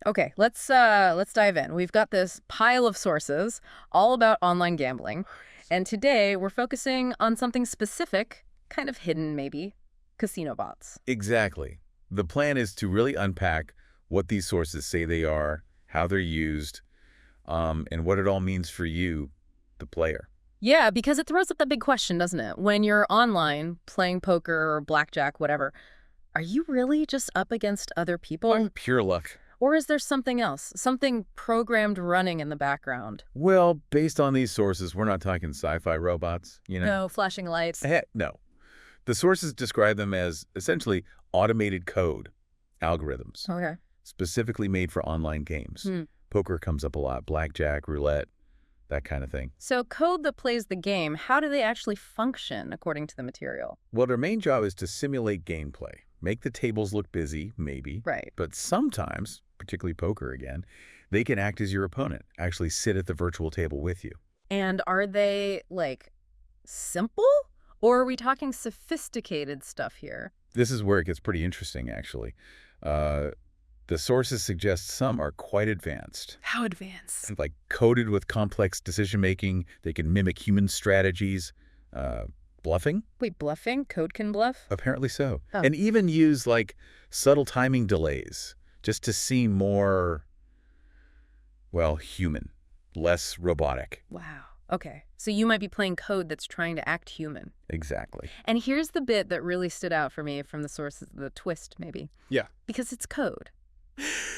Okay, let's dive in. We've got this pile of sources all about online gambling, and today we're focusing on something specific, kind of hidden maybe, casino bots. Exactly. The plan is to really unpack what these sources say they are, how they're used, and what it all means for you, the player. Yeah, because it throws up that big question, doesn't it? When you're online playing poker or blackjack, whatever, are you really just up against other people? Pure luck. Or is there something else, something programmed running in the background? Well, based on these sources, we're not talking sci-fi robots, you know? No, flashing lights. Heck, no. The sources describe them as essentially automated code, algorithms, Okay. specifically made for online games. Poker comes up a lot, blackjack, roulette, that kind of thing. So code that plays the game, how do they actually function according to the material? Well, their main job is to simulate gameplay, make the tables look busy, maybe. Right. But sometimes, particularly poker again, they can act as your opponent, actually sit at the virtual table with you. And are they, like, simple? Or are we talking sophisticated stuff here? This is where it gets pretty interesting, actually. The sources suggest some are quite advanced. How advanced? Like coded with complex decision-making, they can mimic human strategies. Bluffing? Wait, bluffing? Code can bluff? Apparently so. Oh. And even use, like, subtle timing delays, just to seem more, well, human, less robotic. Wow. Okay. So you might be playing code that's trying to act human. Exactly. And here's the bit that really stood out for me from the sources, the twist, maybe. Yeah. Because it's code.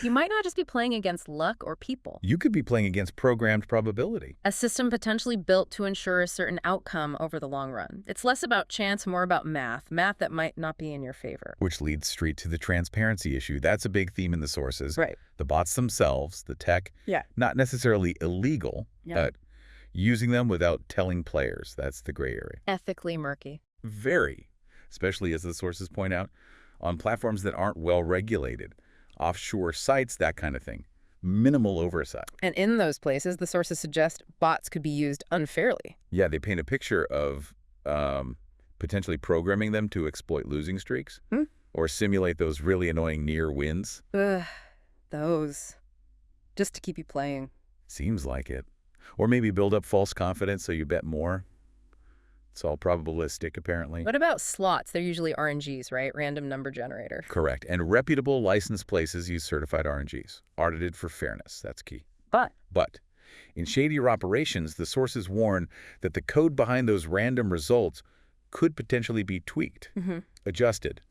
You might not just be playing against luck or people. You could be playing against programmed probability. A system potentially built to ensure a certain outcome over the long run. It's less about chance, more about math that might not be in your favor. Which leads straight to the transparency issue. That's a big theme in the sources. Right. The bots themselves, the tech, Yeah. not necessarily illegal, Yeah. but using them without telling players. That's the gray area. Ethically murky. Very, especially as the sources point out, on platforms that aren't well regulated. Offshore sites, that kind of thing. Minimal oversight. And in those places, the sources suggest bots could be used unfairly. Yeah, they paint a picture of potentially programming them to exploit losing streaks or simulate those really annoying near wins. Ugh, those. Just to keep you playing. Seems like it. Or maybe build up false confidence so you bet more. It's all probabilistic, apparently. What about slots? They're usually RNGs, right? Random number generator. Correct. And reputable licensed places use certified RNGs, audited for fairness. That's key. But in shadier operations, the sources warn that the code behind those random results could potentially be tweaked, adjusted,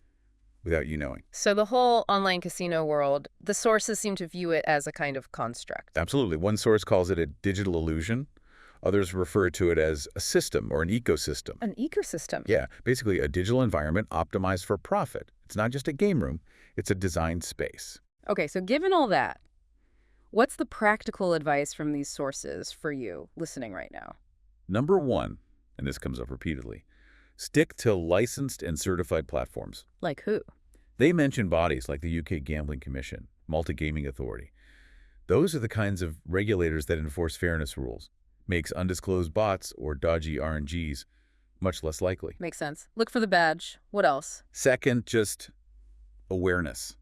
without you knowing. So the whole online casino world, the sources seem to view it as a kind of construct. Absolutely. One source calls it a digital illusion. Others refer to it as a system or an ecosystem. An ecosystem? Yeah, basically a digital environment optimized for profit. It's not just a game room, it's a designed space. Okay, so given all that, what's the practical advice from these sources for you listening right now? Number one, and this comes up repeatedly, stick to licensed and certified platforms. Like who? They mention bodies like the UK Gambling Commission, Multi-Gaming Authority. Those are the kinds of regulators that enforce fairness rules. Makes undisclosed bots or dodgy RNGs much less likely. Makes sense. Look for the badge. What else? Second, just awareness.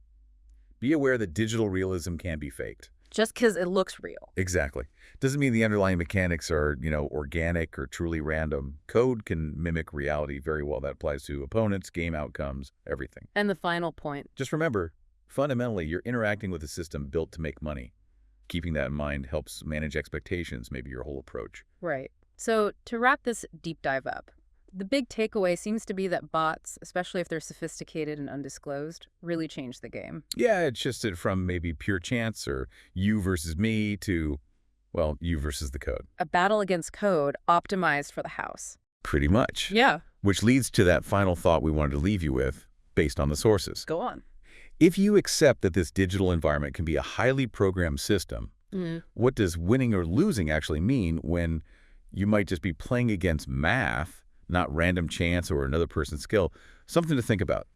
Be aware that digital realism can be faked. Just because it looks real. Exactly. Doesn't mean the underlying mechanics are, organic or truly random. Code can mimic reality very well. That applies to opponents, game outcomes, everything. And the final point. Just remember, fundamentally, you're interacting with a system built to make money. Keeping that in mind helps manage expectations, maybe your whole approach. Right. So to wrap this deep dive up, the big takeaway seems to be that bots, especially if they're sophisticated and undisclosed, really change the game. Yeah, it shifted from maybe pure chance or you versus me to, well, you versus the code. A battle against code optimized for the house. Pretty much. Yeah. Which leads to that final thought we wanted to leave you with, based on the sources. Go on. If you accept that this digital environment can be a highly programmed system, what does winning or losing actually mean when you might just be playing against math, not random chance or another person's skill? Something to think about.